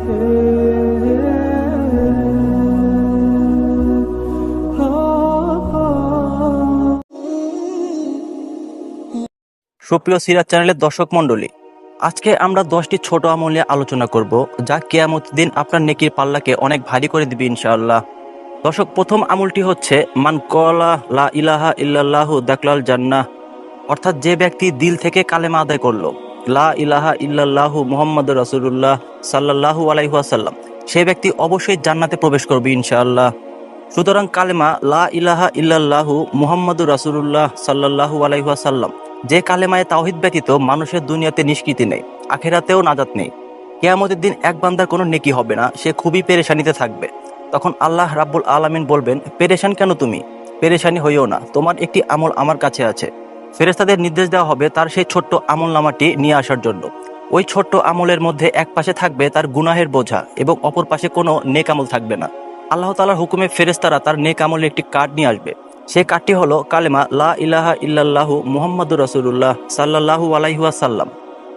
সুপ্রিয় সিরাত চ্যানেলের দর্শক মণ্ডলী, আজকে আমরা 10টি ছোট আমল নিয়ে আলোচনা করব, যা কিয়ামতের দিন আপনার নেকির পাল্লাকে অনেক ভারী করে দিবে ইনশাআল্লাহ। দর্শক, প্রথম আমলটি হচ্ছে মান ক্বালা লা ইলাহা ইল্লাল্লাহু দাখালাল জান্নাহ। অর্থাৎ যে ব্যক্তি দিল থেকে কালেমা আদায় করলো, লা ইলাহা ইল্লাল্লাহু মুহাম্মাদুর রাসূলুল্লাহ সাল্লাল্লাহু আলাইহি ওয়াসাল্লাম, সেই ব্যক্তি অবশ্যই জান্নাতে প্রবেশ করবে ইনশাআল্লাহ। সুতরাং কালেমা লা ইলাহা ইল্লাল্লাহু মুহাম্মাদুর রাসূলুল্লাহ সাল্লাল্লাহু আলাইহি ওয়াসাল্লাম, যে কালেমায় তাওহীদ ব্যতীত মানুষের দুনিয়াতে নিষ্কৃতি নেই, আখিরাতেও নাজাত নেই। কিয়ামতের দিন এক বান্দার কোনো নেকি হবে না, সে খুবই পেরেশানিতে থাকবে। তখন আল্লাহ রাব্বুল আলামিন বলবেন, পেরেশান কেন তুমি? পেরেশানি হইও না, তোমার একটি আমল আমার কাছে আছে। ফেরেশতাদের নির্দেশ দেওয়া হবে তার সেই ছোট্ট আমল নামাটি নিয়ে আসার জন্য। ওই ছোট্ট আমলের মধ্যে এক পাশে থাকবে তার গুনাহের বোঝা এবং অপর পাশে কোনো নেক আমল থাকবে না। আল্লাহ তাআলার হুকুমে ফেরেশতারা তার নেক আমলের একটি কার্ড নিয়ে আসবে। সেই কার্ডটি হলো কালেমা লা ইলাহা ইল্লাল্লাহু মুহাম্মাদুর রাসূলুল্লাহ সাল্লাল্লাহু আলাইহি ওয়াসাল্লাম।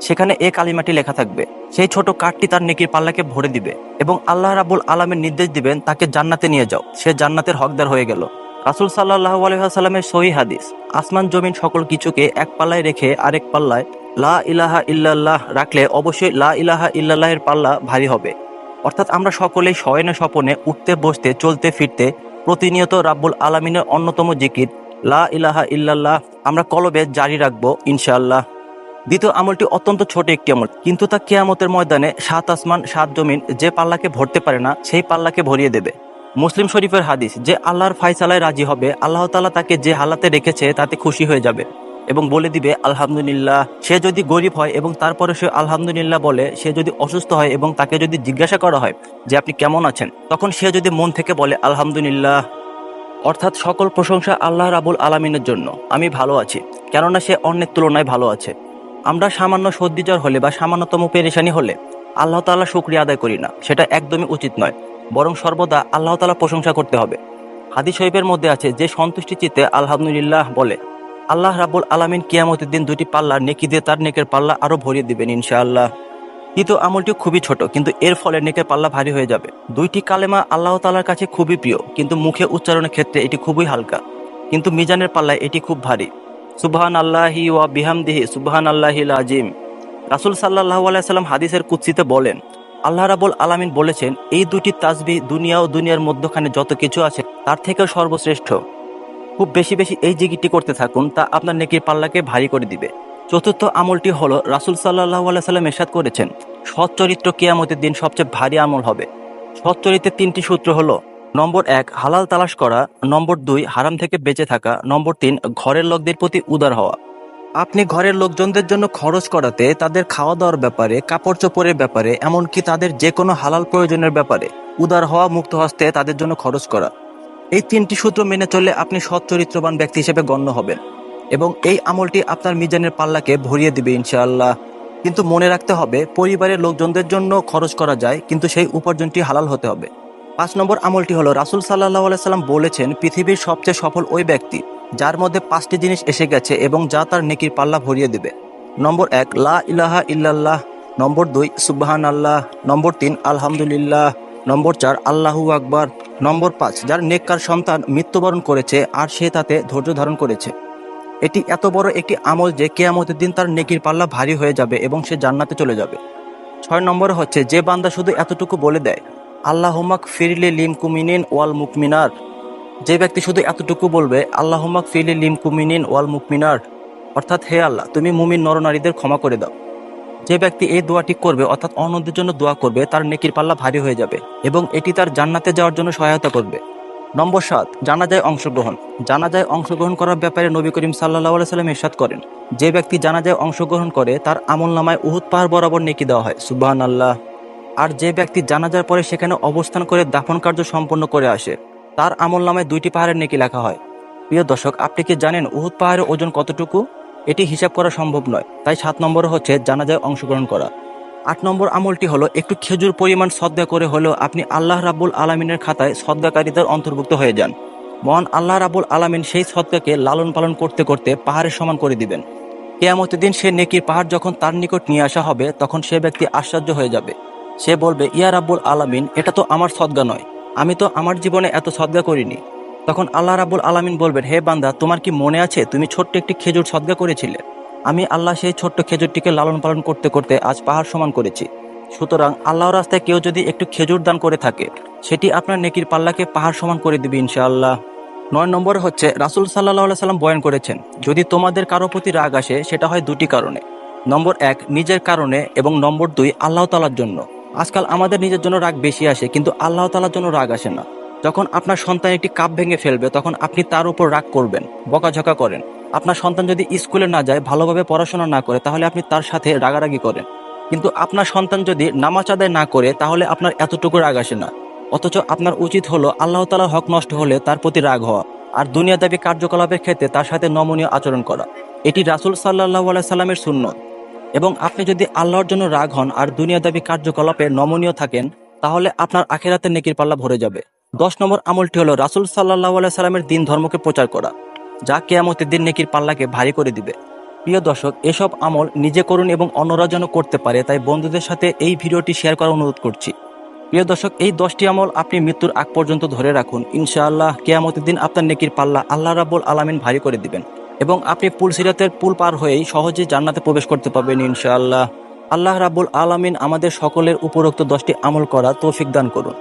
সেখানে এই কালিমাটি লেখা থাকবে। সেই ছোট কার্ডটি তার নেকির পাল্লাকে ভরে দিবে এবং আল্লাহ রাব্বুল আলামিন নির্দেশ দিবেন, তাকে জান্নাতে নিয়ে যাও। সে জান্নাতের হকদার হয়ে গেল। রাসূল সাল্লাল্লাহু আলাইহি ওয়াসাল্লামের সহিহ হাদিস, আসমান জমিন সকল কিছুকে এক পাল্লায় রেখে আরেক পাল্লায় লা ইলাহা ইল্লাল্লাহ রাখলে অবশ্যই লা ইলাহা ইল্লাল্লাহের পাল্লা ভারী হবে। অর্থাৎ আমরা সকলেই শয়নে স্বপনে, উঠতে বসতে, চলতে ফিরতে প্রতিনিয়ত রাব্বুল আলামিনের অন্যতম জিকির লা ইলাহা ইল্লাল্লাহ আমরা কলবে জারি রাখবো ইনশাআল্লাহ। দ্বিতীয় আমলটি অত্যন্ত ছোট একটি আমল, কিন্তু তা কিয়ামতের ময়দানে 7 আসমান 7 জমিন যে পাল্লাকে ভরতে পারে না, সেই পাল্লাকে ভরিয়ে দেবে। মুসলিম শরীফের হাদিস, যে আল্লাহর ফায়সালায় রাজি হবে, আল্লাহ তাআলা তাকে যে হালাতে রেখেছে তাতে খুশি হয়ে যাবে এবং বলে দিবে আলহামদুলিল্লাহ। সে যদি গরিব হয় এবং তারপরে সে আলহামদুলিল্লাহ বলে, সে যদি অসুস্থ হয় এবং তাকে যদি জিজ্ঞাসা করা হয় যে আপনি কেমন আছেন, তখন সে যদি মন থেকে বলে আলহামদুলিল্লাহ, অর্থাৎ সকল প্রশংসা আল্লাহ রাব্বুল আলামিনের জন্য, আমি ভালো আছি, কেননা সে অন্যের তুলনায় ভালো আছে। আমরা সামান্য সর্দি জ্বর হলে বা সামান্যতম পেরেশানি হলে আল্লাহ তাআলা শুকরিয়া আদায় করি না, সেটা একদমই উচিত নয়। বরং সর্বদা আল্লাহ তাআলা প্রশংসা করতে হবে। হাদিস শরীফের মধ্যে আছে, যে সন্তুষ্টি চিত্তে আলহামদুলিল্লাহ বলে, আল্লাহ রাব্বুল আলামিন কিয়ামতের দিন 2টি পাল্লা নেকি দিয়ে তার নেকের পাল্লা আরো ভরিয়ে দিবেন ইনশাআল্লাহ। তৃতীয় আমলটি খুবই ছোট, কিন্তু এর ফলে নেকের পাল্লা ভারী হয়ে যাবে। 2টি কালেমা আল্লাহ তাআলার কাছে খুবই প্রিয়, কিন্তু মুখে উচ্চারণের ক্ষেত্রে এটি খুবই হালকা, কিন্তু মিজানের পাল্লায় এটি খুব ভারী। সুবহানাল্লাহি ওয়া বিহামদিহি সুবহানাল্লাহিল আযীম। রাসূল সাল্লাল্লাহু আলাইহি সাল্লাম হাদিসের কুদসিতে বলেন, আল্লাহ রাব্বুল আলামিন বলেছেন, এই 2টি তাসবিহ দুনিয়া ও দুনিয়ার মধ্যখানে যত কিছু আছে তার থেকেও সর্বশ্রেষ্ঠ। খুব বেশি বেশি এই জিকিরটি করতে থাকুন, তা আপনার নেকির পাল্লাকে ভারী করে দিবে। চতুর্থ আমলটি হলো, রাসূল সাল্লাল্লাহু আলাইহি সাল্লাম ইরশাদ করেছেন, সৎ চরিত্র কিয়ামতের দিন সবচেয়ে ভারী আমল হবে। সৎ চরিত্রের 3টি সূত্র হলো, নম্বর 1 হালাল তালাশ করা, নম্বর 2 হারাম থেকে বেঁচে থাকা, নম্বর 3 ঘরের লোকদের প্রতি উদার হওয়া। আপনি ঘরের লোকজনদের জন্য খরচ করাতে, তাদের খাওয়া দাওয়ার ব্যাপারে, কাপড় চোপড়ের ব্যাপারে, এমনকি তাদের যে কোনো হালাল প্রয়োজনের ব্যাপারে উদার হওয়া, মুক্ত হস্তে তাদের জন্য খরচ করা। এই 3টি সূত্র মেনে চললে আপনি সৎ চরিত্রবান ব্যক্তি হিসেবে গণ্য হবেন এবং এই আমলটি আপনার মিজানের পাল্লাকে ভরিয়ে দিবে ইনশাআল্লাহ। কিন্তু মনে রাখতে হবে, পরিবারের লোকজনদের জন্য খরচ করা যায়, কিন্তু সেই উপার্জনটি হালাল হতে হবে। 5 নম্বর আমলটি হলো, রাসূল সাল্লাল্লাহু আলাইহি সাল্লাম বলেছেন, পৃথিবীর সবচেয়ে সফল ওই ব্যক্তি যার মধ্যে 5টি জিনিস এসে গেছে এবং যা তার নেকির পাল্লা ভরিয়ে দিবে। নম্বর 1 লা ইলাহা ইল্লাল্লাহ, নম্বর 2 সুবহানাল্লাহ, নম্বর 3 আলহামদুলিল্লাহ, নম্বর 4 আল্লাহু আকবার, নম্বর 5 যার নেককার সন্তান মৃত্যুবরণ করেছে আর সে তাতে ধৈর্য ধারণ করেছে। এটি এত বড় একটি আমল যে কিয়ামতের দিন তার নেকির পাল্লা ভারী হয়ে যাবে এবং সে জান্নাতে চলে যাবে। 6 নম্বরে হচ্ছে, যে বান্দা শুধু এতটুকু বলে দেয়, আল্লাহুম্মা গফিরলি লিল মুমিনিন ওয়াল মুমিনাত। যে ব্যক্তি শুধু এতটুকু বলবে, আল্লাহুম্মা গফিরলি লিল মুমিনিন ওয়াল মুমিনাত, অর্থাৎ হে আল্লাহ, তুমি মুমিন নরনারীদের ক্ষমা করে দাও। যে ব্যক্তি এই দোয়াটি করবে, অর্থাৎ অন্যদের জন্য দোয়া করবে, তার নেকির পাল্লা ভারী হয়ে যাবে এবং এটি তার জান্নাতে যাওয়ার জন্য সহায়তা করবে। নম্বর 7 জানাজায় অংশগ্রহণ। জানাজায় অংশগ্রহণ করার ব্যাপারে নবী করিম সাল্লাল্লাহু আলাইহি সাল্লাম ইরশাদ করেন, যে ব্যক্তি জানাজায় অংশগ্রহণ করে তার আমলনামায় উহুদ পাহাড় বরাবর নেকি দেওয়া হয়, সুবহানাল্লাহ। আর যে ব্যক্তি জানাজার পরে সেখানে অবস্থান করে দাফন কার্য সম্পন্ন করে আসে, তার আমলনামায় 2টি পাহাড়ের নেকি লেখা হয়। প্রিয় দর্শক, আপনি কি জানেন উহুদ পাহাড়ের ওজন কতটুকু? এটি হিসাব করা সম্ভব নয়। তাই 7 নম্বর হচ্ছে জানাজায় অংশগ্রহণ করা। 8 নম্বর আমলটি হলো, একটু খেজুর পরিমাণ সদকা করে হলেও আপনি আল্লাহ রাব্বুল আলামিনের খাতায় সদকাকারীদের অন্তর্ভুক্ত হয়ে যান। মহান আল্লাহ রাব্বুল আলামিন সেই সদকাকে লালন পালন করতে করতে পাহাড়ের সমান করে দিবেন। কিয়ামতের দিন সে নেকির পাহাড় যখন তার নিকট নিয়ে আসা হবে, তখন সে ব্যক্তি আশ্চর্য হয়ে যাবে। সে বলবে, ইয়া রাব্বুল আলামিন, এটা তো আমার সদগা নয়, আমি তো আমার জীবনে এত সদগা করিনি। তখন আল্লাহ রাব্বুল আলামিন বলবেন, হে বান্দা, তোমার কি মনে আছে তুমি ছোট্ট একটি খেজুর সদগা করেছিলে? আমি আল্লাহ সেই ছোট্ট খেজুরটিকে লালন পালন করতে করতে আজ পাহাড় সমান করেছি। সুতরাং আল্লাহর রাস্তায় কেউ যদি একটু খেজুর দান করে থাকে, সেটি আপনার নেকির পাল্লাকে পাহাড় সমান করে দিবে ইনশাআল্লাহ। 9 নম্বর হচ্ছে, রাসূল সাল্লাল্লাহু আলাইহি সাল্লাম বয়ান করেছেন, যদি তোমাদের কারো প্রতি রাগ আসে সেটা হয় দুটি কারণে। নম্বর 1 নিজের কারণে, এবং নম্বর 2 আল্লাহ তাআলার জন্য। আজকাল আমাদের নিজের জন্য রাগ বেশি আসে, কিন্তু আল্লাহ তাআলার জন্য রাগ আসে না। যখন আপনার সন্তান একটি কাপ ভেঙে ফেলবে, তখন আপনি তার উপর রাগ করবেন, বকাঝকা করেন। আপনার সন্তান যদি স্কুলে না যায়, ভালোভাবে পড়াশোনা না করে, তাহলে আপনি তার সাথে রাগারাগি করেন। কিন্তু আপনার সন্তান যদি নামাজ আদায় না করে, তাহলে আপনার এতটুকু রাগ আসে না। অথচ আপনার উচিত হলো আল্লাহ তাআলার হক নষ্ট হলে তার প্রতি রাগ হওয়া, আর দুনিয়াদাবী কার্যকলাপের ক্ষেত্রে তার সাথে নমনীয় আচরণ করা। এটি রাসূল সাল্লাল্লাহু আলাইহি সাল্লামের সুন্নত। এবং আপনি যদি আল্লাহর জন্য রাগ হন আর দুনিয়াদাবী কার্যকলাপে নমনীয় থাকেন, তাহলে আপনার আখিরাতের নেকির পাল্লা ভরে যাবে। 10 নম্বর আমলটি হলো রাসূল সাল্লাল্লাহু আলাইহি সাল্লামের দিন ধর্মকে প্রচার করা, যা কিয়ামতের দিন নেকির পাল্লাকে ভারী করে দিবে। প্রিয় দর্শক, এসব আমল নিজে করুন এবং অন্যরা যেন করতে পারে, তাই বন্ধুদের সাথে এই ভিডিওটি শেয়ার করার অনুরোধ করছি। প্রিয় দর্শক, এই 10টি আমল আপনি মৃত্যুর আগ পর্যন্ত ধরে রাখুন, ইনশাআল্লাহ কিয়ামতের দিন আপনার নেকির পাল্লা আল্লাহ রাব্বুল আলামিন ভারী করে দিবেন, এবং আপনি পুলসিরাতের পুল পার হয়েই সহজেই জান্নাতে প্রবেশ করতে পারবেন ইনশাআল্লাহ। আল্লাহ রাব্বুল আলামিন আমাদের সকলের উপরোক্ত 10টি আমল করা তৌফিক দান করুন।